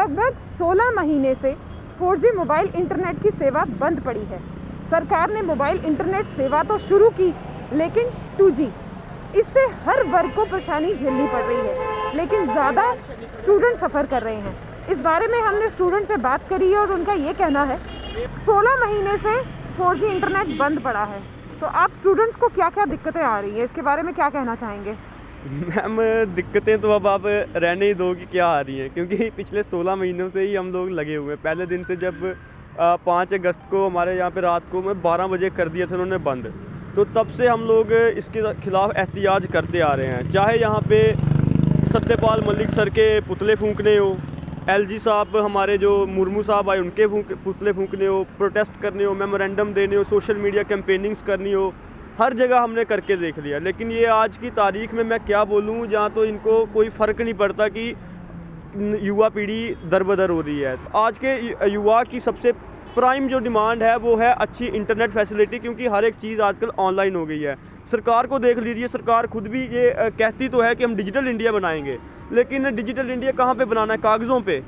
लगभग 16 महीने से 4G मोबाइल इंटरनेट की सेवा बंद पड़ी है। सरकार ने मोबाइल इंटरनेट सेवा तो शुरू की, लेकिन 2G, इससे हर वर्ग को परेशानी झेलनी पड़ रही है, लेकिन ज़्यादा स्टूडेंट सफ़र कर रहे हैं। इस बारे में हमने स्टूडेंट से बात करी है और उनका ये कहना है 16 महीने से 4G इंटरनेट बंद पड़ा है। तो आप स्टूडेंट्स को क्या क्या दिक्कतें आ रही हैं, इसके बारे में क्या कहना चाहेंगे? मैम, दिक्कतें तो अब आप रहने ही दो कि क्या आ रही हैं, क्योंकि पिछले 16 महीनों से ही हम लोग लगे हुए हैं। पहले दिन से जब 5 अगस्त को हमारे यहाँ पे रात को 12 बजे कर दिया था उन्होंने बंद, तो तब से हम लोग इसके खिलाफ़ एहतिजाज करते आ रहे हैं। चाहे यहाँ पे सत्यपाल मलिक सर के पुतले फूंकने हो, LG साहब हमारे जो मुर्मू साहब आए उनके पुतले फूंकने हो, प्रोटेस्ट करने हो, मेमोरेंडम देने हो, सोशल मीडिया कैंपेनिंग्स करनी हो, हर जगह हमने करके देख लिया। लेकिन ये आज की तारीख में मैं क्या बोलूँ, जहाँ तो इनको कोई फ़र्क नहीं पड़ता कि युवा पीढ़ी दर-बदर हो रही है। आज के युवा की सबसे प्राइम जो डिमांड है वो है अच्छी इंटरनेट फैसिलिटी, क्योंकि हर एक चीज़ आजकल ऑनलाइन हो गई है। सरकार को देख लीजिए, सरकार खुद भी ये कहती तो है कि हम डिजिटल इंडिया बनाएंगे, लेकिन डिजिटल इंडिया कहाँ पे बनाना है? कागज़ों पे,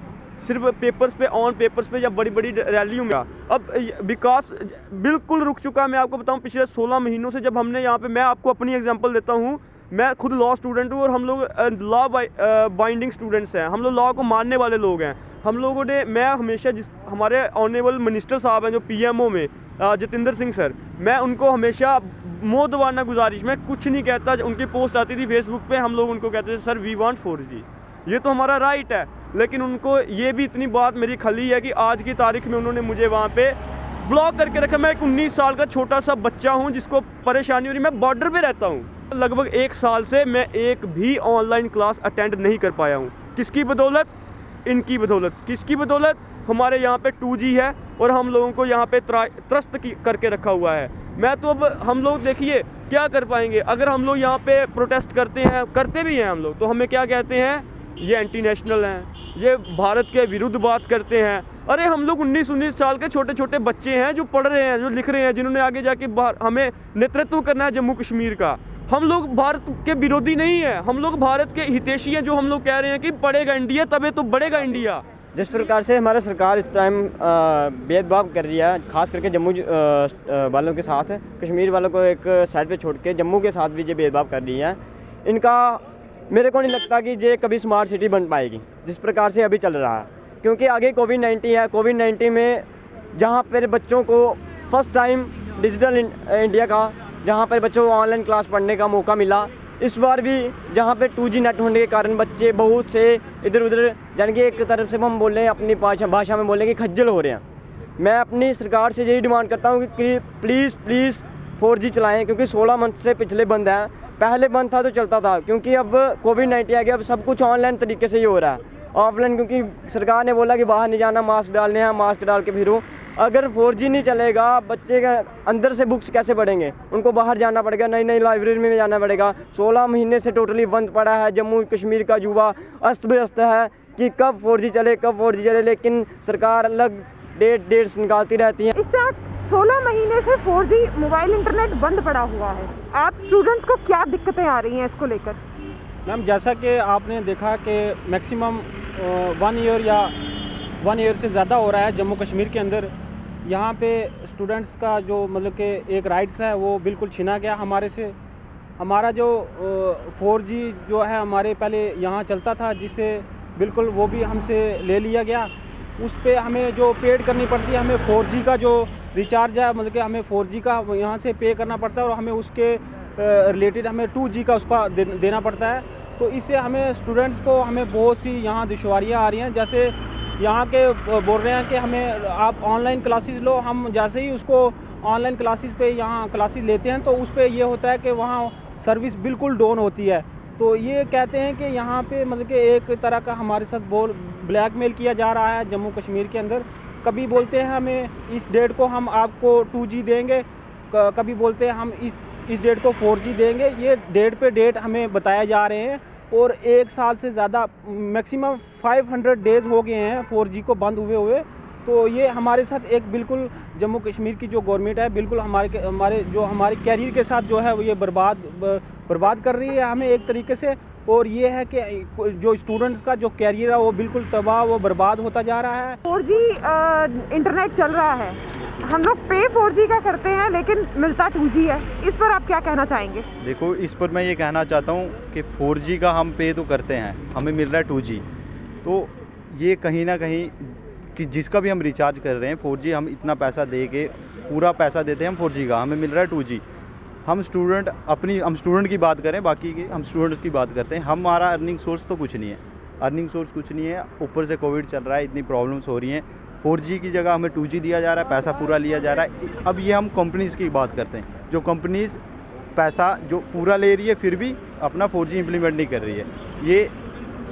सिर्फ पेपर्स पे, ऑन पेपर्स पे, या बड़ी बड़ी रैलियों में। अब विकास बिल्कुल रुक चुका है। मैं आपको बताऊं, पिछले 16 महीनों से जब हमने यहाँ पे, मैं आपको अपनी एग्जांपल देता हूँ, मैं खुद लॉ स्टूडेंट हूँ और हम लोग लॉ बाइंडिंग स्टूडेंट्स हैं। हम लोग लॉ को मानने वाले लोग हैं। हम लोगों ने, मैं हमेशा हमारे ऑनरेबल मिनिस्टर साहब हैं जो PMO में, जितेंद्र सिंह सर, मैं उनको हमेशा मोदवाना गुजारिश, मैं कुछ नहीं कहता, उनकी पोस्ट आती थी फेसबुक पे, हम लोग उनको कहते थे सर वी वांट 4G, ये तो हमारा राइट है। लेकिन उनको ये भी इतनी बात मेरी खली है कि आज की तारीख में उन्होंने मुझे वहाँ पे ब्लॉक करके रखा। मैं एक 19 साल का छोटा सा बच्चा हूँ जिसको परेशानी हो रही, मैं बॉर्डर पे रहता हूँ। लगभग 1 साल से मैं एक भी ऑनलाइन क्लास अटेंड नहीं कर पाया हूँ। किसकी बदौलत? इनकी बदौलत। किसकी बदौलत? हमारे यहाँ पे 2G है और हम लोगों को यहाँ पे त्रस्त करके रखा हुआ है। मैं तो अब, हम लोग देखिए क्या कर पाएंगे अगर हम लोग यहाँ पे प्रोटेस्ट करते हैं, करते भी हैं हम लोग, तो हमें क्या कहते हैं? ये एंटी नेशनल हैं, ये भारत के विरुद्ध बात करते हैं। अरे हम लोग 19 साल के छोटे छोटे बच्चे हैं जो पढ़ रहे हैं, जो लिख रहे हैं, जिन्होंने आगे जाके हमें नेतृत्व करना है जम्मू कश्मीर का। हम लोग भारत के विरोधी नहीं है, हम लोग भारत के हितैषी हैं, जो हम लोग कह रहे हैं कि पढ़ेगा इंडिया तभी तो बढ़ेगा इंडिया। जिस प्रकार से हमारी सरकार इस टाइम भेदभाव कर रही है, खास करके जम्मू वालों के साथ, कश्मीर वालों को एक साइड पे छोड़ के जम्मू के साथ भी ये भेदभाव कर रही है, इनका मेरे को नहीं लगता कि ये कभी स्मार्ट सिटी बन पाएगी जिस प्रकार से अभी चल रहा है। क्योंकि आगे कोविड-19 है, कोविड-19 में जहाँ पर बच्चों को फर्स्ट टाइम डिजिटल इंडिया का, जहाँ पर बच्चों को ऑनलाइन क्लास पढ़ने का मौका मिला, इस बार भी जहाँ पे 2G नेट होने के कारण बच्चे बहुत से इधर उधर, यानी कि एक तरफ से हम बोल रहे हैं अपनी भाषा में बोल रहे हैं कि खज्जल हो रहे हैं। मैं अपनी सरकार से यही डिमांड करता हूँ कि प्लीज़ 4G चलाएं, क्योंकि 16 मंथ से पिछले बंद हैं। पहले बंद था तो चलता था, क्योंकि अब कोविड-19 आ गया, अब सब कुछ ऑनलाइन तरीके से ही हो रहा है। ऑफलाइन, क्योंकि सरकार ने बोला कि बाहर नहीं जाना, मास्क डालने हैं, मास्क डाल के फिरो। अगर 4G नहीं चलेगा, बच्चे का अंदर से बुक्स कैसे पढ़ेंगे? उनको बाहर जाना पड़ेगा, नई लाइब्रेरी में जाना पड़ेगा। 16 महीने से टोटली बंद पड़ा है। जम्मू कश्मीर का युवा अस्त व्यस्त है कि कब 4G चले, लेकिन सरकार अलग डेट्स निकालती रहती है। इस तरह 16 महीने से 4G मोबाइल इंटरनेट बंद पड़ा हुआ है। आप स्टूडेंट्स को क्या दिक्कतें आ रही हैं इसको लेकर? मैम, जैसा कि आपने देखा कि मैक्सिमम 1 ईयर से ज़्यादा हो रहा है जम्मू कश्मीर के अंदर। यहाँ पे स्टूडेंट्स का जो मतलब कि एक राइट्स है वो बिल्कुल छीना गया हमारे से। हमारा जो 4G जो है हमारे पहले यहाँ चलता था, जिससे बिल्कुल वो भी हमसे ले लिया गया। उस पे हमें जो पेड करनी पड़ती है, हमें 4G का जो रिचार्ज है, मतलब कि हमें 4G का यहाँ से पे करना पड़ता है, और हमें उसके रिलेटेड हमें 2G का उसका देना पड़ता है। तो इससे हमें स्टूडेंट्स को हमें बहुत सी यहाँ दुश्वारियाँ आ रही हैं। जैसे यहाँ के बोल रहे हैं कि हमें आप ऑनलाइन क्लासेस लो। हम जैसे ही उसको ऑनलाइन क्लासेस पे यहाँ क्लासेस लेते हैं तो उस पे ये होता है कि वहाँ सर्विस बिल्कुल डाउन होती है। तो ये कहते हैं कि यहाँ पे मतलब कि एक तरह का हमारे साथ ब्लैकमेल किया जा रहा है जम्मू कश्मीर के अंदर। कभी बोलते हैं हमें इस डेट को हम आपको 2G देंगे, कभी बोलते हैं हम इस डेट को 4G देंगे। ये डेट पे डेट हमें बताए जा रहे हैं, और 1 साल से ज़्यादा मैक्सिमम 500 डेज़ हो गए हैं 4G को बंद हुए। तो ये हमारे साथ एक बिल्कुल जम्मू कश्मीर की जो गवर्नमेंट है बिल्कुल हमारे कैरियर के साथ जो है वो ये बर्बाद कर रही है हमें एक तरीके से। और ये है कि जो स्टूडेंट्स का जो कैरियर है वो बिल्कुल तबाह वो बर्बाद होता जा रहा है। 4G इंटरनेट चल रहा है, हम लोग पे 4G का करते हैं लेकिन मिलता 2G है, इस पर आप क्या कहना चाहेंगे? देखो, इस पर मैं ये कहना चाहता हूँ कि 4G का हम पे तो करते हैं, हमें मिल रहा है 2G, तो ये कहीं ना कहीं कि जिसका भी हम रिचार्ज कर रहे हैं 4G, हम इतना पैसा दे के पूरा पैसा देते हैं हम 4G का, हमें मिल रहा है 2G। हम स्टूडेंट की बात करें, बाकी की हम स्टूडेंट्स की बात करते हैं, हमारा अर्निंग सोर्स तो कुछ नहीं है, ऊपर से कोविड चल रहा है, इतनी प्रॉब्लम्स हो रही हैं। 4G की जगह हमें 2G दिया जा रहा है, पैसा पूरा लिया जा रहा है। अब ये हम कंपनीज़ की बात करते हैं, जो कंपनीज़ पैसा जो पूरा ले रही है फिर भी अपना 4G इम्प्लीमेंट नहीं कर रही है। ये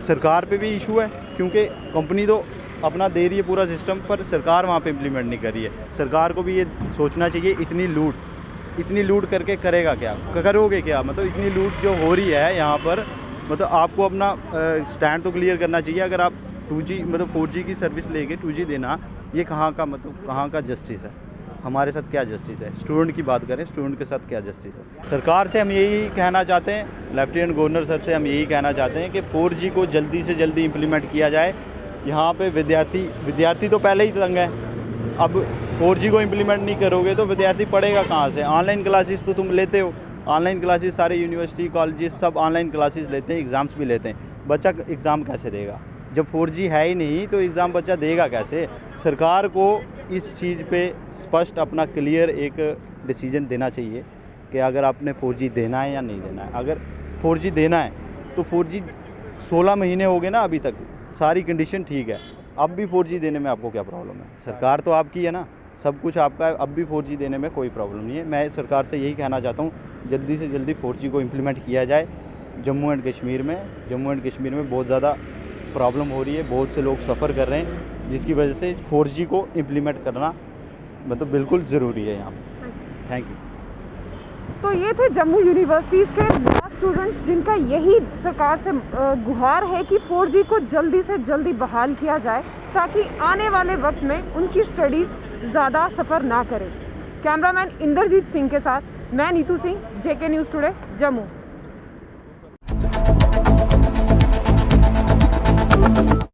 सरकार पे भी इशू है, क्योंकि कंपनी तो अपना दे रही है पूरा सिस्टम, पर सरकार वहाँ पे इम्प्लीमेंट नहीं कर रही है। सरकार को भी ये सोचना चाहिए, इतनी लूट करके करेगा क्या, करोगे क्या? मतलब इतनी लूट जो हो रही है यहाँ पर, मतलब आपको अपना स्टैंड तो क्लियर करना चाहिए। अगर आप 2G मतलब 4G की सर्विस लेके 2G देना, ये कहाँ का जस्टिस है? हमारे साथ क्या जस्टिस है? स्टूडेंट की बात करें, स्टूडेंट के साथ क्या जस्टिस है? सरकार से हम यही कहना चाहते हैं, लेफ्टिनेंट गवर्नर सर से हम यही कहना चाहते हैं कि 4G को जल्दी से जल्दी इम्प्लीमेंट किया जाए। यहाँ पे विद्यार्थी तो पहले ही तंग है, अब 4G को इम्प्लीमेंट नहीं करोगे तो विद्यार्थी पढ़ेगा कहाँ से? ऑनलाइन क्लासेस तो तुम लेते हो, ऑनलाइन क्लासेस सारे यूनिवर्सिटी कॉलेजेस सब ऑनलाइन क्लासेस लेते हैं, एग्ज़ाम्स भी लेते हैं। बच्चा एग्ज़ाम कैसे देगा? जब 4G है ही नहीं तो एग्ज़ाम बच्चा देगा कैसे? सरकार को इस चीज़ पे स्पष्ट अपना क्लियर एक डिसीजन देना चाहिए कि अगर आपने 4G देना है या नहीं देना है। अगर 4G देना है तो 4G 16 महीने हो गए ना, अभी तक सारी कंडीशन ठीक है, अब भी 4G देने में आपको क्या प्रॉब्लम है? सरकार तो आपकी है ना, सब कुछ आपका है, अब भी 4G देने में कोई प्रॉब्लम नहीं है। मैं सरकार से यही कहना चाहता हूँ, जल्दी से जल्दी 4G को इम्प्लीमेंट किया जाए। जम्मू एंड कश्मीर में बहुत ज़्यादा प्रॉब्लम हो रही है, बहुत से लोग सफ़र कर रहे हैं, जिसकी वजह से 4G को इम्प्लीमेंट करना मतलब बिल्कुल ज़रूरी है यहाँ पर। Thank you. तो ये थे जम्मू यूनिवर्सिटीज़ के लॉ स्टूडेंट्स, जिनका यही सरकार से गुहार है कि 4G को जल्दी से जल्दी बहाल किया जाए, ताकि आने वाले वक्त में उनकी स्टडीज़ ज़्यादा सफ़र ना करें। कैमरामैन इंद्रजीत सिंह के साथ मैं Neetu Singh, JK news today, Jammu.